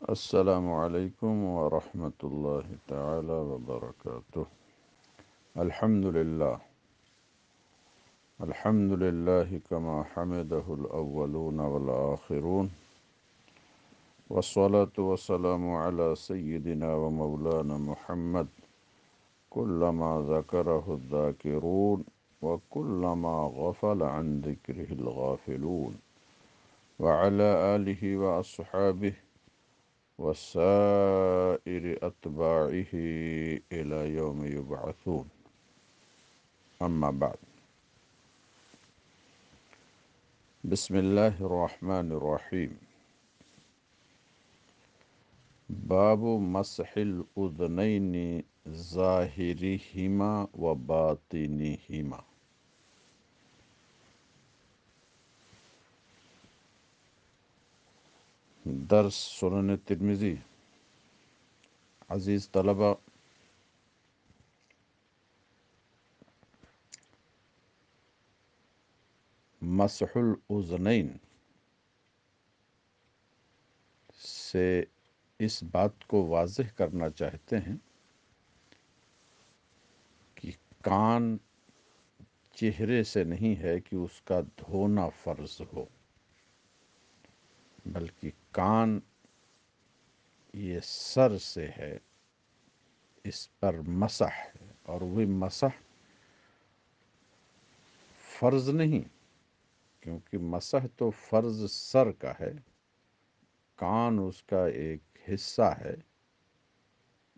السلام علیکم ورحمۃ اللہ تعالی وبرکاتہ۔ الحمد للہ کما حمدہ الاولون والآخرون، والصلاة والسلام علی سیدنا ومولانا محمد کلما ذکرہ الذاکرون وکلما غفل عن ذکرہ الغافلون، وعلی آلہ واصحابہ وسائر اتباعہ الی یوم یبعثون، اما بعد۔ بسم اللہ الرحمن الرحیم۔ باب مسح الاذنین ظاہرہما و باطنہما۔ درس سنن ترمذی۔ عزیز طلبہ، مسح الاذنین سے اس بات کو واضح کرنا چاہتے ہیں کہ کان چہرے سے نہیں ہے کہ اس کا دھونا فرض ہو، بلکہ کان یہ سر سے ہے، اس پر مسح ہے، اور وہ مسح فرض نہیں، کیونکہ مسح تو فرض سر کا ہے، کان اس کا ایک حصہ ہے،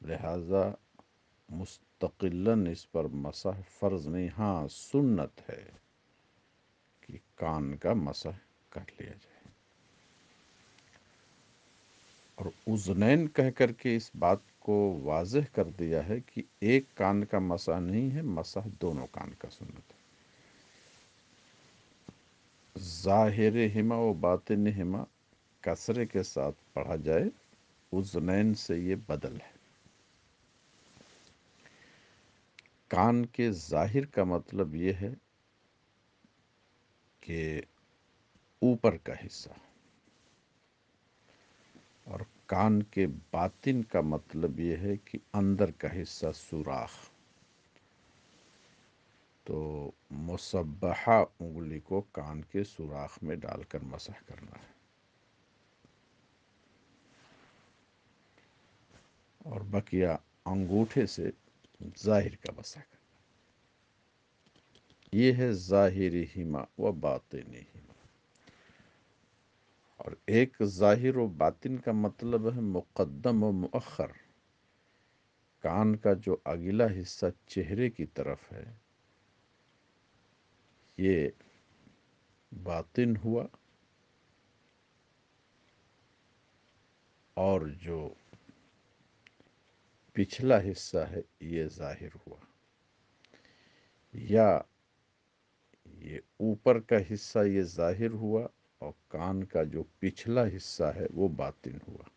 لہذا مستقلاً اس پر مسح فرض نہیں، ہاں سنت ہے کہ کان کا مسح کر لیا جائے۔ اور اذنین کہہ کر کے اس بات کو واضح کر دیا ہے کہ ایک کان کا مسح نہیں ہے، مسح دونوں کان کا سنت ہے۔ ظاہرہما و باطنہما کسرے کے ساتھ پڑھا جائے، اذنین سے یہ بدل ہے۔ کان کے ظاہر کا مطلب یہ ہے کہ اوپر کا حصہ، اور کان کے باطن کا مطلب یہ ہے کہ اندر کا حصہ، سوراخ۔ تو مسبحہ انگلی کو کان کے سوراخ میں ڈال کر مسح کرنا ہے، اور بقیہ انگوٹھے سے ظاہر کا مسح کرنا۔ یہ ہے ظاہرہما و باطنہما۔ اور ایک ظاہر و باطن کا مطلب ہے مقدم و مؤخر۔ کان کا جو اگلا حصہ چہرے کی طرف ہے یہ باطن ہوا، اور جو پچھلا حصہ ہے یہ ظاہر ہوا، یا یہ اوپر کا حصہ یہ ظاہر ہوا اور کان کا جو پچھلا حصہ ہے وہ باطن ہوا۔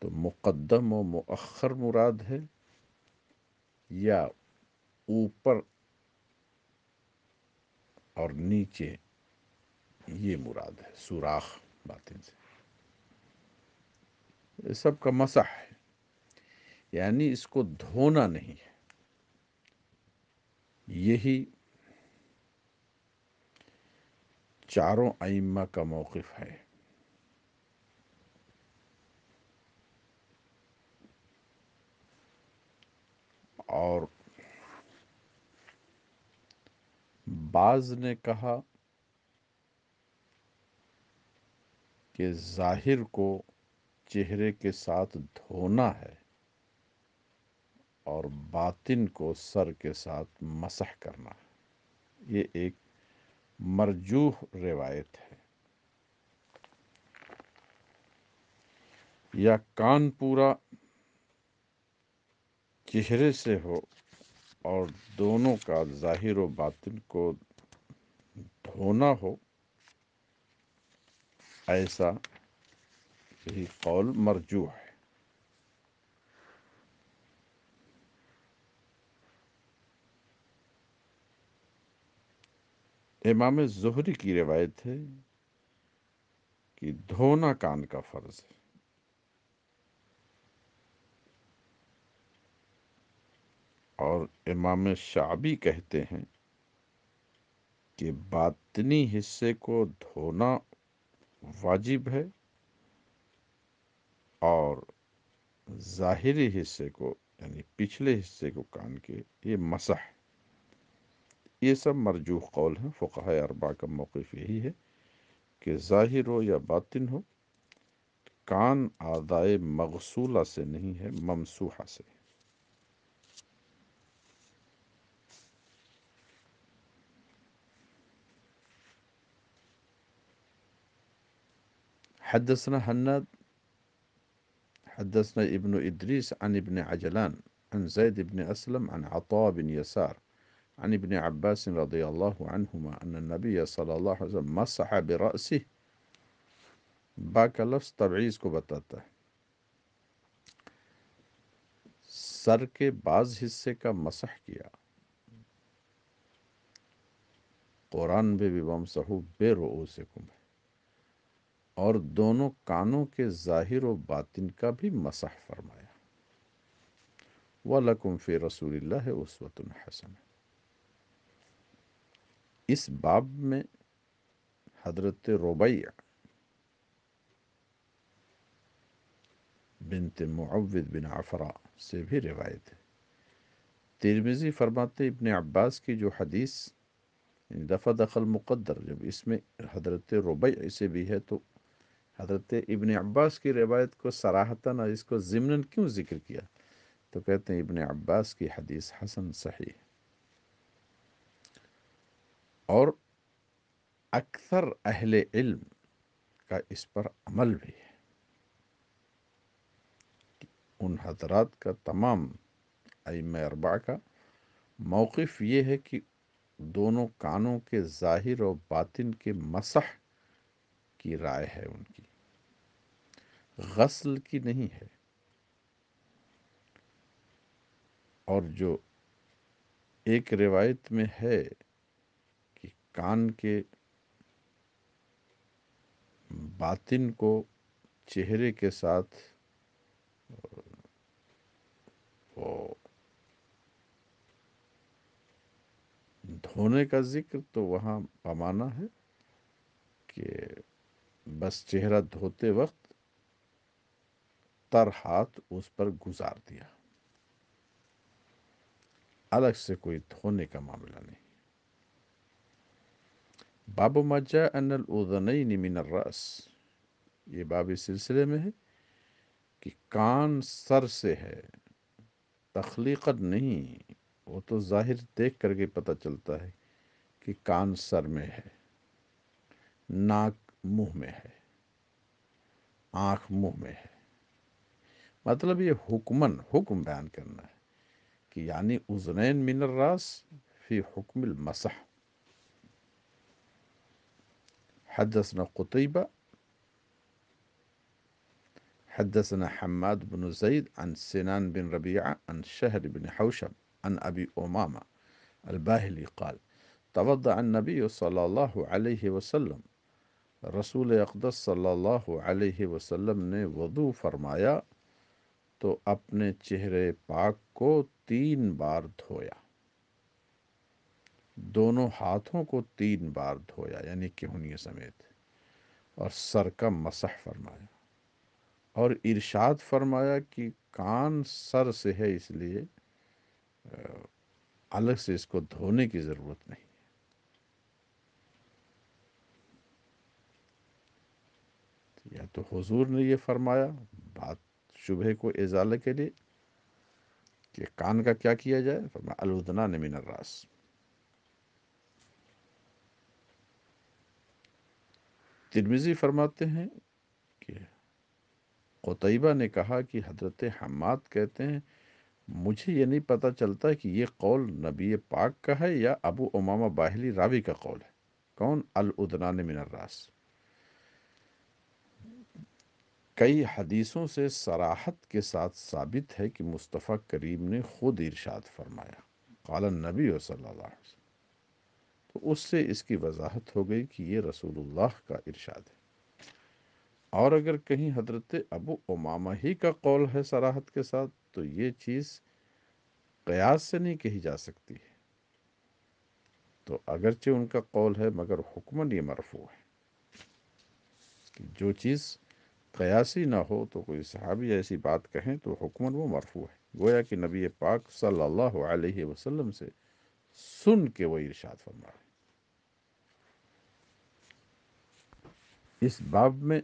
تو مقدم و مؤخر مراد ہے، یا اوپر اور نیچے یہ مراد ہے، سوراخ باطن سے۔ یہ سب کا مسح ہے، یعنی اس کو دھونا نہیں ہے۔ یہی چاروں ائمہ کا موقف ہے۔ اور بعض نے کہا کہ ظاہر کو چہرے کے ساتھ دھونا ہے اور باطن کو سر کے ساتھ مسح کرنا ہے۔ یہ ایک مرجوح روایت ہے۔ یا کان پورا چہرے سے ہو اور دونوں کا ظاہر و باطن کو دھونا ہو، ایسا یہی قول مرجوح ہے۔ امام زہری کی روایت ہے کہ دھونا کان کا فرض ہے، اور امام شعبی کہتے ہیں کہ باطنی حصے کو دھونا واجب ہے اور ظاہری حصے کو یعنی پچھلے حصے کو کان کے یہ مسح۔ یہ سب مرجوح قول ہیں، فقہائے اربعہ کا موقف یہی ہے کہ ظاہر ہو یا باطن ہو، کان اعضائے مغسولہ سے نہیں ہے، ممسوحہ سے۔ حدثنا حناد حدثنا ابن ادریس عن ابن عجلان عن زید بن اسلم عن عطاء بن یسار عن ابن عباس رضی اللہ عنہما ان النبی صلی اللہ علیہ وسلم مسح برأسه، با کا لفظ تبعیض کو بتاتا ہے، سر کے بعض حصے کا مسح کیا، قرآن میں بھی وَامْسَحُوا بِرُؤُوسِكُمْ ہے، اور دونوں کانوں کے ظاہر و باطن کا بھی مسح فرمایا۔ وَلَكُمْ فِي رَسُولِ اللَّهِ أُسْوَةٌ حَسَنَةٌ۔ اس باب میں حضرت ربیع بنت معوذ بن عفراء سے بھی روایت ہے۔ ترمذی فرماتے ابن عباس کی جو حدیث یعنی دفع دخل مقدر، جب اس میں حضرت ربیع سے بھی ہے تو حضرت ابن عباس کی روایت کو صراحتاً اور اس کو ضمناً کیوں ذکر کیا؟ تو کہتے ہیں ابن عباس کی حدیث حسن صحیح، اور اکثر اہل علم کا اس پر عمل بھی ہے۔ ان حضرات کا، تمام ائمہ اربعہ کا موقف یہ ہے کہ دونوں کانوں کے ظاہر و باطن کے مسح کی رائے ہے، ان کی غسل کی نہیں ہے۔ اور جو ایک روایت میں ہے کہ کان کے باطن کو چہرے کے ساتھ وہ دھونے کا ذکر، تو وہاں پمانا ہے کہ بس چہرہ دھوتے وقت تر ہاتھ اس پر گزار دیا، الگ سے کوئی دھونے کا معاملہ نہیں۔ باب ما جاء ان الاذنین من الراس، یہ باب اس سلسلے میں ہے کہ کان سر سے ہے، تخلیقت نہیں، وہ تو ظاہر دیکھ کر کے پتہ چلتا ہے کہ کان سر میں ہے، ناک منہ میں ہے، آنکھ منہ میں ہے۔ مطلب یہ حکم بیان کرنا ہے کہ یعنی اذنین من الراس فی حکم المسح۔ حدثنا قتیبہ حدثنا حماد بن زید عن سنان بن ربيعة عن شهر بن حوشب عن أبي أمامة الباهلي قال توضأ النبي صلی اللہ علیہ وسلم، رسول اقدس صلی اللہ علیہ وسلم نے وضو فرمایا تو اپنے چہرے پاک کو 3 بار دھویا، دونوں ہاتھوں کو 3 بار دھویا یعنی کہنیے سمیت، اور سر کا مسح فرمایا، اور ارشاد فرمایا کہ کان سر سے ہے، اس لیے الگ سے اس کو دھونے کی ضرورت نہیں۔ یا تو حضور نے یہ فرمایا بات شبہ کو ازالے کے لیے کہ کان کا کیا کیا جائے، فرمایا الاذنان من الراس۔ ترمذی فرماتے ہیں کہ قتیبہ نے کہا کہ حضرت حماد کہتے ہیں مجھے یہ نہیں پتہ چلتا کہ یہ قول نبی پاک کا ہے یا ابو امامہ باہلی راوی کا قول ہے۔ کون؟ الاذنان من الراس۔ کئی حدیثوں سے صراحت کے ساتھ ثابت ہے کہ مصطفیٰ کریم نے خود ارشاد فرمایا، قال النبی صلی اللہ علیہ وسلم، تو اس سے اس کی وضاحت ہو گئی کہ یہ رسول اللہ کا ارشاد ہے۔ اور اگر کہیں حضرت ابو امامہ ہی کا قول ہے صراحت کے ساتھ تو یہ چیز قیاس سے نہیں کہی جا سکتی ہے، تو اگرچہ ان کا قول ہے مگر حکماً یہ مرفوع ہے کہ جو چیز قیاسی نہ ہو تو کوئی صحابی ایسی بات کہیں تو حکماً وہ مرفوع ہے، گویا کہ نبی پاک صلی اللہ علیہ وسلم سے سن کے وہ ارشاد فرما رہے ہیں۔ اس باب میں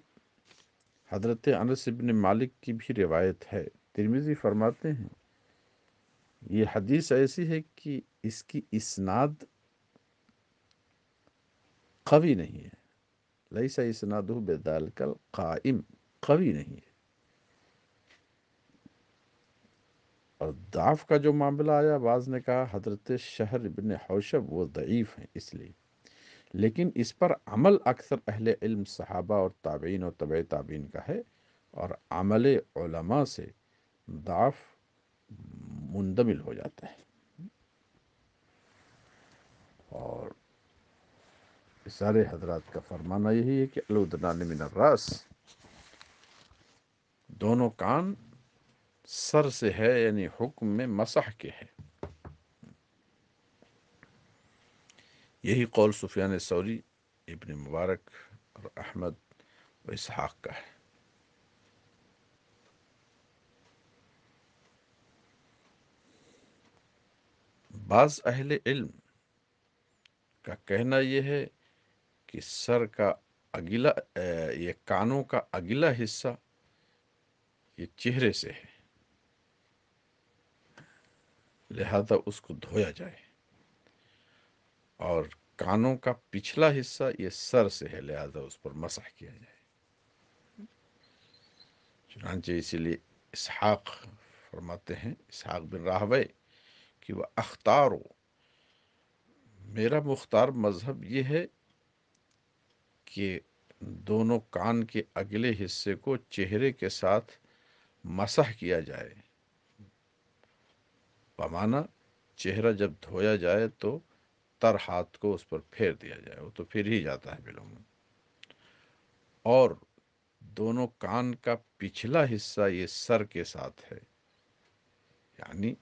حضرت انس بن مالک کی بھی روایت ہے، ترمذی فرماتے ہیں یہ حدیث ایسی ہے کہ اس کی اسناد قوی نہیں ہے، لیس اسنادہ بذالک القائم، قوی نہیں ہے، اور ضعف کا جو معاملہ آیا بعض نے کہا حضرت شہر ابن حوشب وہ ضعیف ہیں اس لیے، لیکن اس پر عمل اکثر اہل علم صحابہ اور تابعین اور تبع تابعین کا ہے، اور عمل علماء سے ضعف مندمل ہو جاتا ہے، اور سارے حضرات کا فرمانا یہی ہے کہ الودنان من الراس، دونوں کان سر سے ہے، یعنی حکم میں مسح کے ہے۔ یہی قول سفیان ثوری، ابن مبارک اور احمد و اسحاق کا ہے۔ بعض اہل علم کا کہنا یہ ہے کہ سر کا اگلا یہ کانوں کا اگلا حصہ یہ چہرے سے ہے، لہذا اس کو دھویا جائے، اور کانوں کا پچھلا حصہ یہ سر سے ہے، لہذا اس پر مسح کیا جائے۔ چنانچہ اسی لیے اسحاق فرماتے ہیں، اسحاق بن راہوے کہ وہ اختارو، میرا مختار مذہب یہ ہے کہ دونوں کان کے اگلے حصے کو چہرے کے ساتھ مسح کیا جائے، بمعنی چہرہ جب دھویا جائے تو تر ہاتھ کو اس پر پھیر دیا جائے، وہ تو پھر ہی جاتا ہے بالعموم، اور دونوں کان کا پچھلا حصہ یہ سر کے ساتھ ہے، یعنی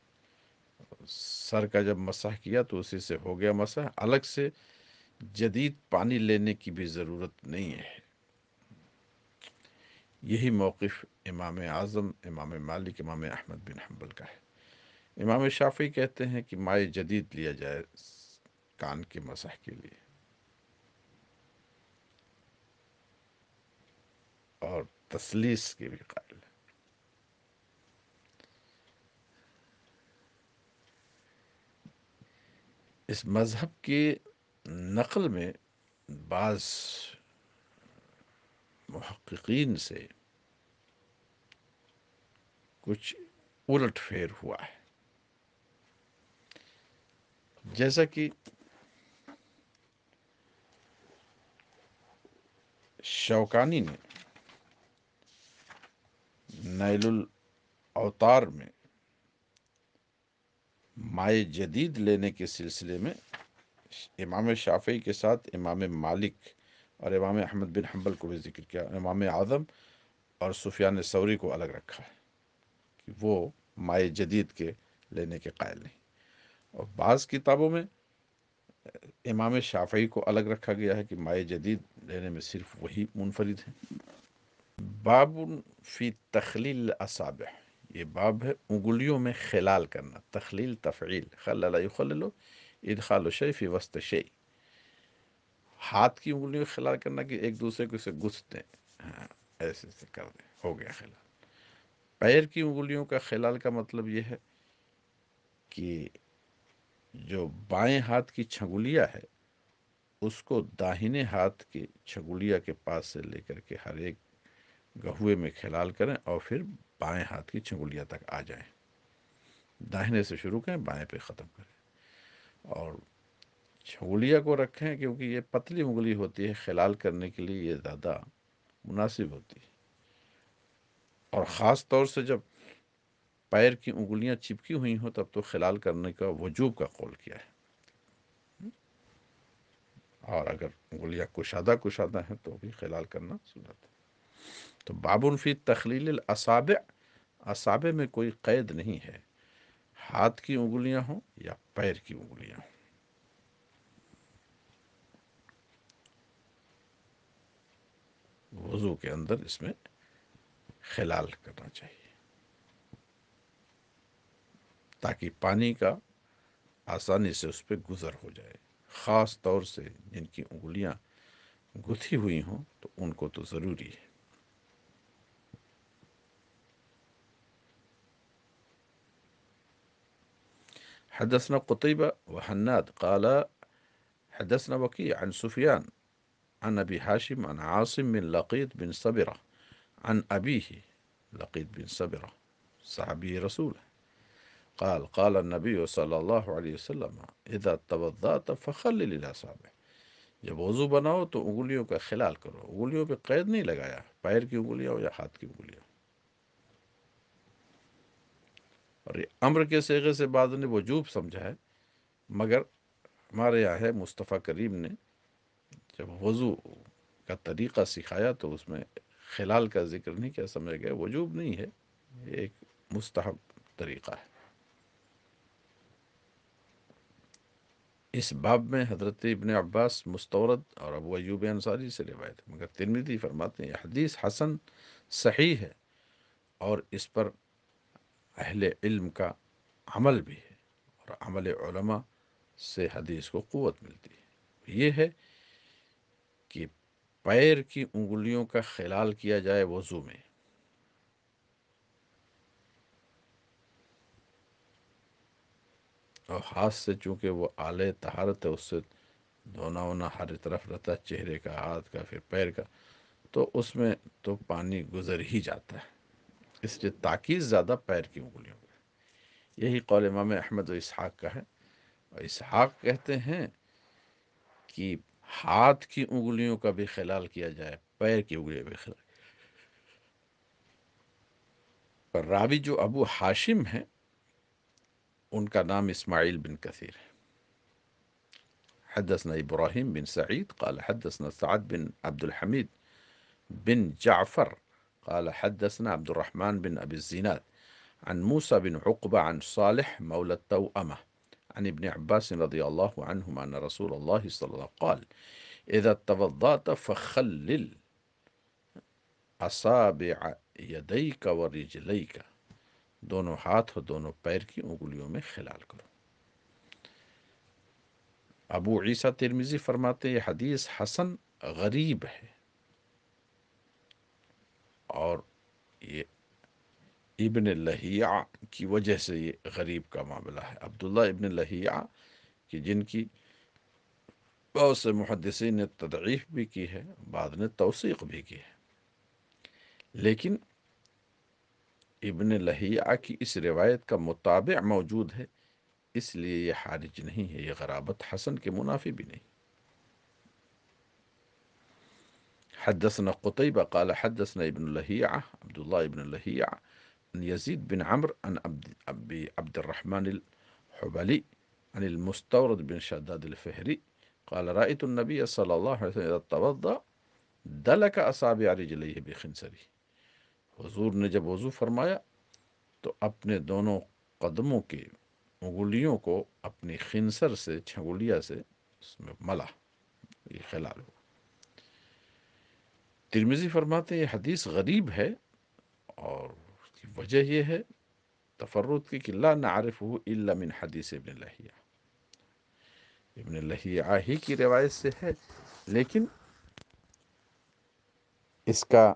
سر کا جب مسح کیا تو اسی سے ہو گیا مسح، الگ سے جدید پانی لینے کی بھی ضرورت نہیں ہے۔ یہی موقف امام اعظم، امام مالک، امام احمد بن حنبل کا ہے۔ امام شافعی کہتے ہیں کہ مائع جدید لیا جائے کان کے مسح کے لیے، اور تسلیس کے بھی قائل ہیں۔ اس مذہب کی نقل میں بعض محققین سے کچھ الٹ پھیر ہوا ہے، جیسا کہ شوکانی نے نیل الاوتار میں مائع جدید لینے کے سلسلے میں امام شافعی کے ساتھ امام مالک اور امام احمد بن حنبل کو بھی ذکر کیا، امام اعظم اور سفیان ثوری کو الگ رکھا ہے کہ وہ مائع جدید کے لینے کے قائل نہیں، اور بعض کتابوں میں امام شافعی کو الگ رکھا گیا ہے کہ مائع جدید لینے میں صرف وہی منفرد ہیں۔ باب فی تخلیل الاصابع، یہ باب ہے انگلیوں میں خلال کرنا، تخلیل تفعیل، خلل یخلل ادخال الشیء فی وسط شیء، ہاتھ کی انگلیوں میں خلال کرنا کہ ایک دوسرے کو اسے گھس دیں، ہاں ایسے سے کر دیں، ہو گیا خلال۔ پیر کی انگلیوں کا خلال کا مطلب یہ ہے کہ جو بائیں ہاتھ کی چھنگلیاں ہے اس کو داہنے ہاتھ کی چھنگلیاں کے پاس سے لے کر کے ہر ایک گہوے میں خلال کریں، اور پھر بائیں ہاتھ کی چھنگلیاں تک آ جائیں، داہنے سے شروع کریں بائیں پہ ختم کریں، اور چھنگلیاں کو رکھیں کیونکہ یہ پتلی انگلی ہوتی ہے، خلال کرنے کے لیے یہ زیادہ مناسب ہوتی ہے، اور خاص طور سے جب پیر کی انگلیاں چپکی ہوئی ہوں تب تو خلال کرنے کا وجوب کا قول کیا ہے، اور اگر انگلیاں کشادہ ہیں تو بھی خلال کرنا سنت ہے۔ تو بابن فی تخلیل الاصابع، اصابع میں کوئی قید نہیں ہے، ہاتھ کی انگلیاں ہوں یا پیر کی انگلیاں ہوں، وضو کے اندر اس میں خلال کرنا چاہیے تاکہ پانی کا آسانی سے اس پہ گزر ہو جائے، خاص طور سے جن کی انگلیاں گتھی ہوئی ہوں تو ان کو تو ضروری ہے۔ حدثنا قتيبة وحناد قال حدثنا وكيع عن سفيان عن أبي هاشم عن عاصم بن لقيط بن صبرة عن أبيه، لقيط بن صبرة صحابي رسول، قال قال النبي صلی اللہ علیہ وسلم اذا توضأت فخلل الأصابع، جب وضو بناؤ تو انگلیوں کا خلال کرو، انگلیوں پہ قید نہیں لگایا، پیر کی انگلیاں ہو یا ہاتھ کی انگلیاں۔ اور یہ امر کے صیغے سے بعض نے وجوب سمجھا ہے، مگر ہمارے یہاں ہے مصطفیٰ کریم نے جب وضو کا طریقہ سکھایا تو اس میں خلال کا ذکر نہیں کیا، سمجھ گئے وجوب نہیں ہے، یہ ایک مستحب طریقہ ہے۔ اس باب میں حضرت ابن عباس مستورد اور ابو ایوب انصاری سے روایت ہے، مگر ترمذی فرماتے ہیں یہ حدیث حسن صحیح ہے اور اس پر اہل علم کا عمل بھی ہے، اور عمل علماء سے حدیث کو قوت ملتی ہے۔ یہ ہے کہ پیر کی انگلیوں کا خلال کیا جائے وضو میں، اور ہاتھ سے چونکہ وہ آلے طہارت ہے، اس سے دھونا ہونا ہر طرف رہتا ہے، چہرے کا، ہاتھ کا، پھر پیر کا، تو اس میں تو پانی گزر ہی جاتا ہے، اس لیے تاکید زیادہ پیر کی انگلیوں پہ۔ یہی قول امام احمد و اسحاق کا ہے، اور اسحاق کہتے ہیں کہ ہاتھ کی انگلیوں کا بھی خلال کیا جائے، پیر کی انگلیوں بھی خلال۔ پر راوی جو ابو ہاشم ہیں ان کا نام اسماعیل بن کثیر ہے۔ حدثنا ابراہیم بن سعید قال حدثنا سعد بن عبد الحمید بن جعفر قال حدثنا عبد الرحمن بن ابي الزناد عن موسى بن عقبة عن صالح مولى التوأمة عن ابن عباس رضي الله عنهما أن رسول الله صلى الله عليه وسلم قال إذا توضأت فخلل أصابع يديك ورجليك، دونوں ہاتھ اور دونوں پیر کی انگلیوں میں خلال کرو۔ ابو عیسیٰ ترمذی فرماتے ہیں یہ حدیث حسن غریب ہے، اور یہ ابن لہیع کی وجہ سے یہ غریب کا معاملہ ہے۔ عبداللہ ابن لہیع کہ جن کی بہت سے محدثین نے تضعیف بھی کی ہے، بعد نے توثیق بھی کی ہے، لیکن ابن لہیع کی اس روایت کا متابع موجود ہے، اس لیے یہ حارج نہیں ہے، یہ غرابت حسن کے منافی بھی نہیں۔ حدثنا قتيبة قال حدثنا ابن لهيعة عبد الله ابن لهيعة عن يزيد بن عمرو عن أبي عبد الرحمن الحبلي عن المستورد بن شداد الفهري قال رأيت النبي صلى الله عليه وسلم إذا توضأ دلك أصابع رجليه بخنصره، حضور نے جب وضو فرمایا تو اپنے دونوں قدموں کے انگلیوں کو اپنی خنصر سے، چھنگولیا سے اس میں ملا، یہ خلال ہو۔ ترمذی فرماتے ہیں یہ حدیث غریب ہے، اور اس کی وجہ یہ ہے تفرد کی کہ لا نعرفه الا من حدیث ابن لہیعہ، ابن لہیعہ ہی کی روایت سے ہے، لیکن اس کا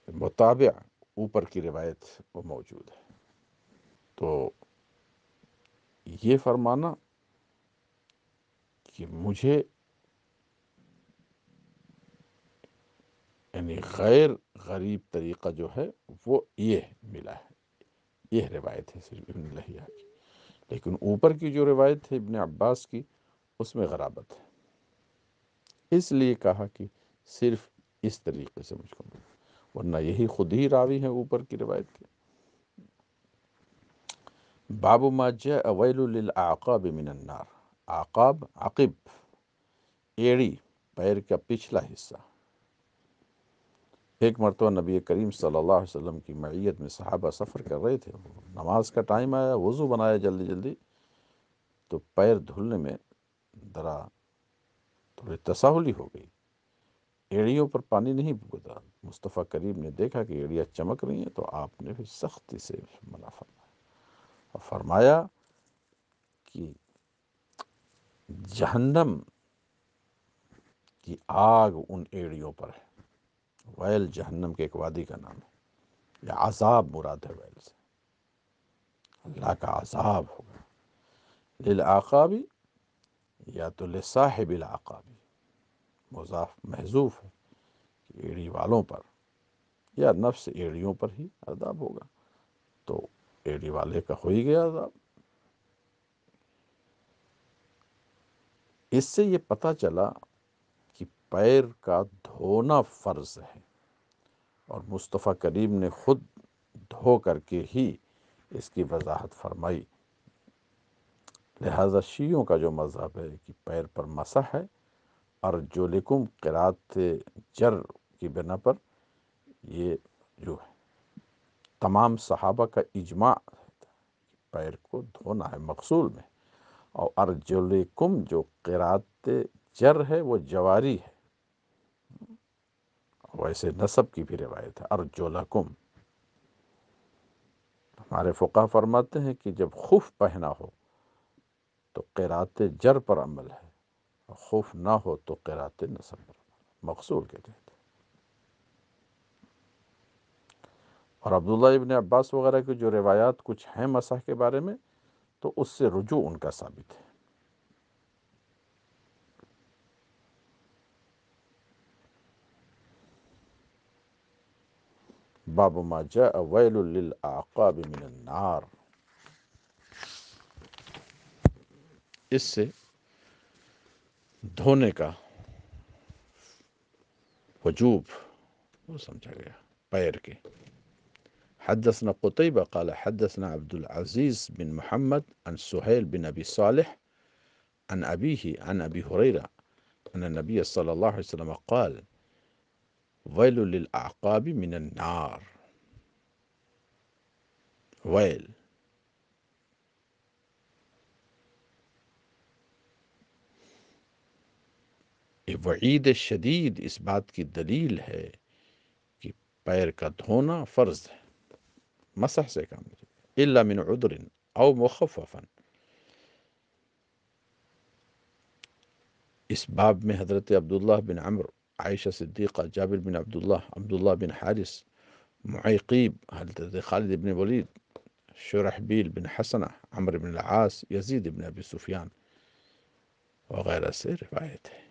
متابع اوپر کی روایت وہ موجود ہے۔ تو یہ فرمانا کہ مجھے یعنی غیر غریب طریقہ جو ہے وہ یہ ملا ہے، یہ روایت ہے صرف ابن لہیعہ کی، لیکن اوپر کی جو روایت ہے ابن عباس کی اس میں غرابت ہے، اس لیے کہا کہ صرف اس طریقے سے مجھ کو ملا، ورنہ یہی خود ہی راوی ہیں اوپر کی روایت کے۔ باب ما جاء ویل للأعقاب من النار، اعقاب عقب، ایڑی، پیر کا پچھلا حصہ، ایک مرتبہ نبی کریم صلی اللہ علیہ وسلم کی معیت میں صحابہ سفر کر رہے تھے، نماز کا ٹائم آیا، وضو بنایا جلدی جلدی، تو پیر دھلنے میں ذرا تھوڑی تساہلی ہو گئی، ایڑیوں پر پانی نہیں گزرا۔ مصطفیٰ کریم نے دیکھا کہ ایڑیاں چمک رہی ہیں، تو آپ نے پھر سختی سے منع فرمایا اور فرمایا کہ جہنم کی آگ ان ایڑیوں پر ہے۔ ویل جہنم کے ایک وادی کا نام ہے، یا عذاب مراد ہے ویل سے، اللہ کا عذاب ہوگا۔ للعقابی یا تو لصاحب العقابی، مضاف محذوف ہے کہ ایڑی والوں پر، یا نفس ایڑیوں پر ہی عذاب ہوگا، تو ایڑی والے کا ہو ہی گیا عذاب۔ اس سے یہ پتہ چلا کہ پیر کا دھونا فرض ہے، اور مصطفیٰ کریم نے خود دھو کر کے ہی اس کی وضاحت فرمائی۔ لہذا شیعوں کا جو مذہب ہے کہ پیر پر مسح ہے، ارجلکم قرات جر کی بنا پر، یہ جو ہے تمام صحابہ کا اجماع ہے، پیر کو دھونا ہے مغسول میں۔ اور ارجلکم جو قرات جر ہے وہ جواری ہے، ویسے نصب کی بھی روایت ہے ارجلکم۔ ہمارے فقہ فرماتے ہیں کہ جب خف پہنا ہو تو قرات جر پر عمل ہے، اور خف نہ ہو تو قرات نصب پر عمل، مغسول کے تحت۔ اور عبداللہ ابن عباس وغیرہ کی جو روایات کچھ ہیں مسح کے بارے میں، تو اس سے رجوع ان کا ثابت ہے۔ باب ما جاء ویل للعقاب من النار، اس سے دھونے کا وجوب وہ سمجھا گیا پیر کے۔ حدثنا قتيبة قال حدثنا عبد العزيز بن محمد عن سهيل بن أبي صالح عن أبيه عن أبي هريرة أن النبي صلى الله عليه وسلم قال ويل للأعقاب من النار۔ ویل یہ وعید شدید اس بات کی دلیل ہے کہ پیر کا دھونا فرض ہے، مسح سے کام نہیں، الا من عذر او مخففا۔ اس باب میں حضرت عبداللہ بن عمرو، عائشہ صدیقہ، جابر بن عبداللہ بن حارث، معیقیب، حضرت خالد بن ولید، شرحبیل بن حسنہ، عمرو بن العاص، یزید بن ابی سفیان وغیرہ سے روایت ہے۔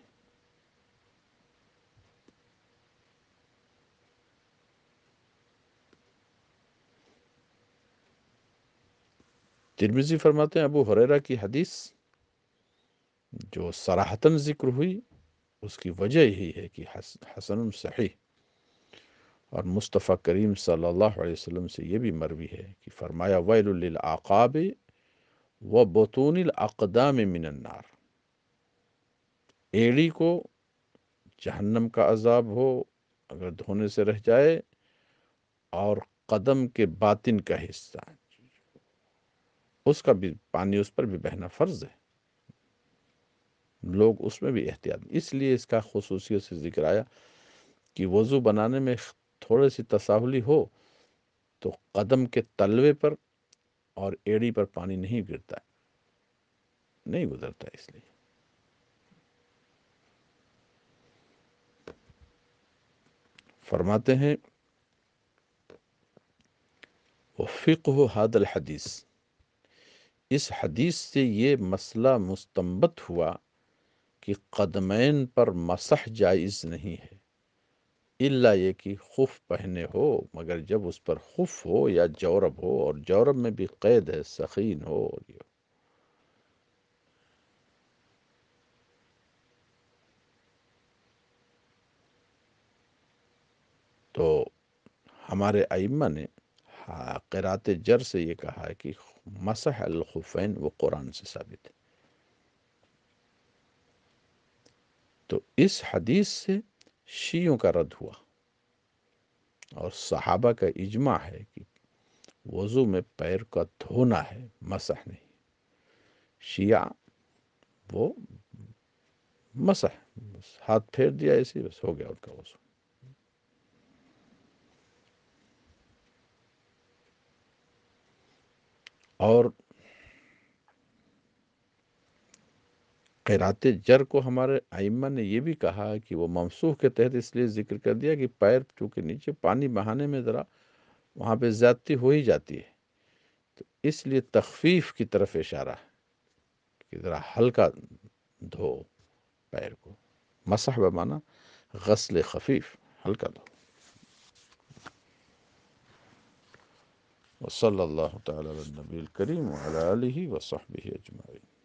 ترمذی فرماتے ہیں ابو ہریرہ کی حدیث جو صراحتاً ذکر ہوئی، اس کی وجہ یہی ہے کہ حسن صحیح، اور مصطفیٰ کریم صلی اللہ علیہ وسلم سے یہ بھی مروی ہے کہ فرمایا ویل للعقاب و بطون الاقدام من النار، ایڑی کو جہنم کا عذاب ہو اگر دھونے سے رہ جائے، اور قدم کے باطن کا حصہ اس کا بھی پانی اس پر بھی بہنا فرض ہے، لوگ اس میں بھی احتیاط، اس لیے اس کا خصوصیت سے ذکر آیا کہ وضو بنانے میں تھوڑی سی تساہلی ہو تو قدم کے تلوے پر اور ایڑی پر پانی نہیں گرتا ہے، نہیں گزرتا، اس لیے فرماتے ہیں وفقہ هذا الحدیث، اس حدیث سے یہ مسئلہ مستنبط ہوا کہ قدمین پر مسح جائز نہیں ہے، الا یہ کہ خف پہنے ہو، مگر جب اس پر خف ہو یا جورب ہو، اور جورب میں بھی قید ہے سخین ہو، تو ہمارے ائمہ نے قرات جر سے یہ کہا ہے کہ مسح الخفین وہ قرآن سے ثابت ہے۔ تو اس حدیث سے شیعوں کا رد ہوا اور صحابہ کا اجماع ہے کہ وضو میں پیر کا دھونا ہے، مسح نہیں۔ شیعہ وہ مسح، بس ہاتھ پھیر دیا ایسے بس ہو گیا ان کا وضو۔ اور قرات جر کو ہمارے ائمہ نے یہ بھی کہا کہ وہ ممسوح کے تحت اس لیے ذکر کر دیا کہ پیر چونکہ نیچے پانی بہانے میں ذرا وہاں پہ زیادتی ہو ہی جاتی ہے، تو اس لیے تخفیف کی طرف اشارہ ہے کہ ذرا ہلکا دھو پیر کو۔ مسح بمانا غسل خفیف، ہلکا دھو۔ وصلی اللہ تعالی علی النبی الکریم وعلی آلہ وصحبہ اجمعین۔